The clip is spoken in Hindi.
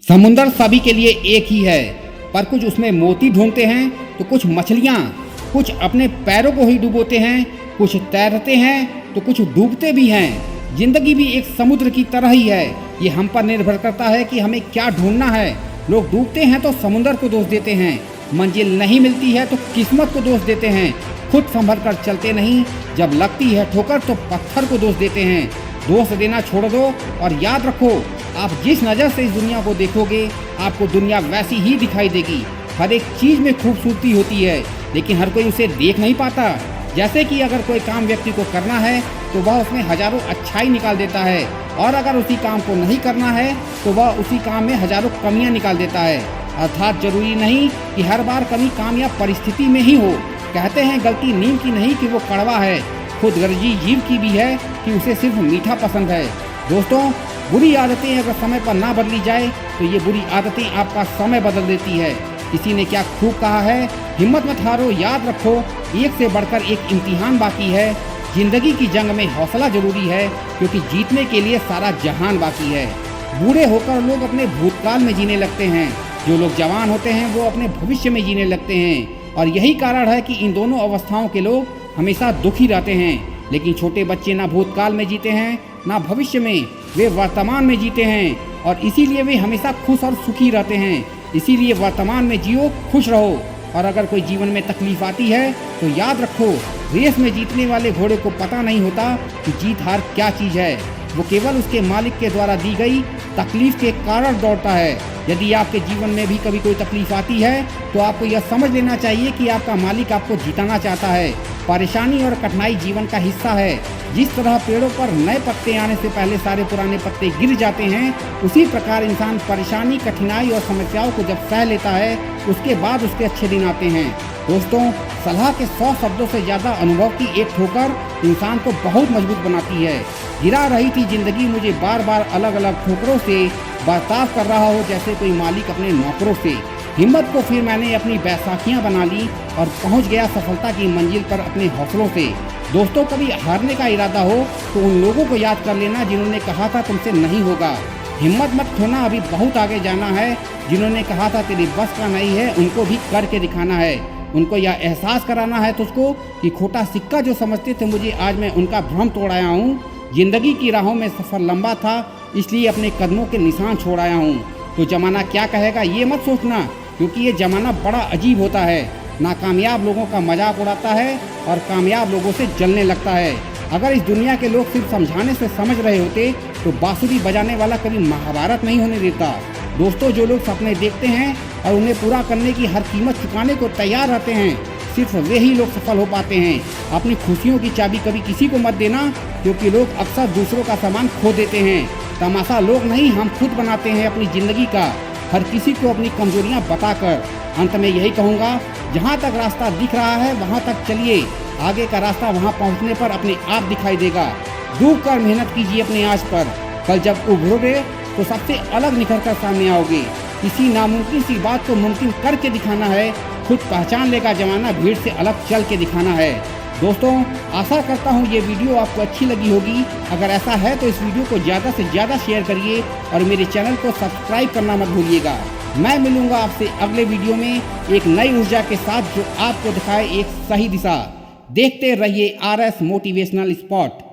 समुंदर सभी के लिए एक ही है, पर कुछ उसमें मोती ढूंढते हैं तो कुछ मछलियाँ, कुछ अपने पैरों को ही डुबोते हैं, कुछ तैरते हैं तो कुछ डूबते भी हैं। जिंदगी भी एक समुद्र की तरह ही है। ये हम पर निर्भर करता है कि हमें क्या ढूंढना है। लोग डूबते हैं तो समुंदर को दोष देते हैं, मंजिल नहीं मिलती है तो किस्मत को दोष देते हैं, खुद संभल कर चलते नहीं, जब लगती है ठोकर तो पत्थर को दोष देते हैं। दोष देना छोड़ दो और याद रखो, आप जिस नज़र से इस दुनिया को देखोगे आपको दुनिया वैसी ही दिखाई देगी। हर एक चीज़ में खूबसूरती होती है, लेकिन हर कोई उसे देख नहीं पाता। जैसे कि अगर कोई काम व्यक्ति को करना है तो वह उसमें हजारों अच्छाई निकाल देता है, और अगर उसी काम को नहीं करना है तो वह उसी काम में हजारों कमियां निकाल देता है। अर्थात जरूरी नहीं कि हर बार कमी काम या परिस्थिति में ही हो। कहते हैं गलती नीम की नहीं कि वो कड़वा है, खुदगर्जी जीव की भी है कि उसे सिर्फ मीठा पसंद है। दोस्तों, बुरी आदतें अगर समय पर ना बदली जाए तो ये बुरी आदतें आपका समय बदल देती है। किसी ने क्या खूब कहा है, हिम्मत मत हारो, याद रखो एक से बढ़कर एक इम्तिहान बाकी है। जिंदगी की जंग में हौसला जरूरी है, क्योंकि जीतने के लिए सारा जहान बाकी है। बूढ़े होकर लोग अपने भूतकाल में जीने लगते हैं, जो लोग जवान होते हैं वो अपने भविष्य में जीने लगते हैं। और यही कारण है कि इन दोनों अवस्थाओं के लोग हमेशा दुखी रहते हैं। लेकिन छोटे बच्चे ना भूतकाल में जीते हैं ना भविष्य में, वे वर्तमान में जीते हैं, और इसीलिए वे हमेशा खुश और सुखी रहते हैं। इसीलिए वर्तमान में जियो, खुश रहो। और अगर कोई जीवन में तकलीफ आती है तो याद रखो, रेस में जीतने वाले घोड़े को पता नहीं होता कि जीत हार क्या चीज़ है। वो केवल उसके मालिक के द्वारा दी गई तकलीफ के कारण दौड़ता है। यदि आपके जीवन में भी कभी कोई तकलीफ आती है तो आपको यह समझ लेना चाहिए कि आपका मालिक आपको जिताना चाहता है। परेशानी और कठिनाई जीवन का हिस्सा है। जिस तरह पेड़ों पर नए पत्ते आने से पहले सारे पुराने पत्ते गिर जाते हैं, उसी प्रकार इंसान परेशानी, कठिनाई और समस्याओं को जब सह लेता है उसके बाद उसके अच्छे दिन आते हैं। दोस्तों, सलाह के 100 शब्दों से ज़्यादा अनुभव की एक ठोकर इंसान को बहुत मजबूत बनाती है। गिरा रही थी जिंदगी मुझे बार बार अलग अलग ठोकरों से, बर्ताव कर रहा हो जैसे कोई मालिक अपने नौकरों से। हिम्मत को फिर मैंने अपनी बैसाखियाँ बना ली और पहुँच गया सफलता की मंजिल पर अपने हौसलों से। दोस्तों, कभी हारने का इरादा हो तो उन लोगों को याद कर लेना जिन्होंने कहा था तुमसे नहीं होगा। हिम्मत मत खोना, अभी बहुत आगे जाना है। जिन्होंने कहा था तेरी बस का नहीं है, उनको भी करके दिखाना है। उनको यह एहसास कराना है तुझको कि खोटा सिक्का जो समझते थे मुझे, आज मैं उनका भ्रम तोड़ आया हूँ। जिंदगी की राहों में सफ़र लंबा था, इसलिए अपने कदमों के निशान छोड़ आया हूँ। तो जमाना क्या कहेगा ये मत सोचना, क्योंकि ये ज़माना बड़ा अजीब होता है। नाकामयाब लोगों का मजाक उड़ाता है और कामयाब लोगों से जलने लगता है। अगर इस दुनिया के लोग सिर्फ समझाने से समझ रहे होते तो बांसुरी बजाने वाला कभी महाभारत नहीं होने देता। दोस्तों, जो लोग सपने देखते हैं और उन्हें पूरा करने की हर कीमत चुकाने को तैयार रहते हैं, सिर्फ वे ही लोग सफल हो पाते हैं। अपनी खुशियों की चाबी कभी किसी को मत देना, क्योंकि लोग अक्सर दूसरों का सामान खो देते हैं। तमाशा लोग नहीं, हम खुद बनाते हैं अपनी ज़िंदगी का, हर किसी को अपनी कमजोरियां बताकर। अंत में यही कहूँगा, जहाँ तक रास्ता दिख रहा है वहाँ तक चलिए, आगे का रास्ता वहाँ पहुँचने पर अपने आप दिखाई देगा। डूब कर मेहनत कीजिए अपने आज पर, कल जब उभरोगे तो सबसे अलग निखर कर सामने आओगे। किसी नामुमकिन सी बात को मुमकिन करके दिखाना है, खुद पहचान लेगा जमाना, भीड़ से अलग चल के दिखाना है। दोस्तों, आशा करता हूँ ये वीडियो आपको अच्छी लगी होगी। अगर ऐसा है तो इस वीडियो को ज़्यादा से ज़्यादा शेयर करिए और मेरे चैनल को सब्सक्राइब करना मत भूलिएगा। मैं मिलूँगा आपसे अगले वीडियो में एक नई ऊर्जा के साथ, जो आपको दिखाए एक सही दिशा। देखते रहिए RS मोटिवेशनल स्पॉट।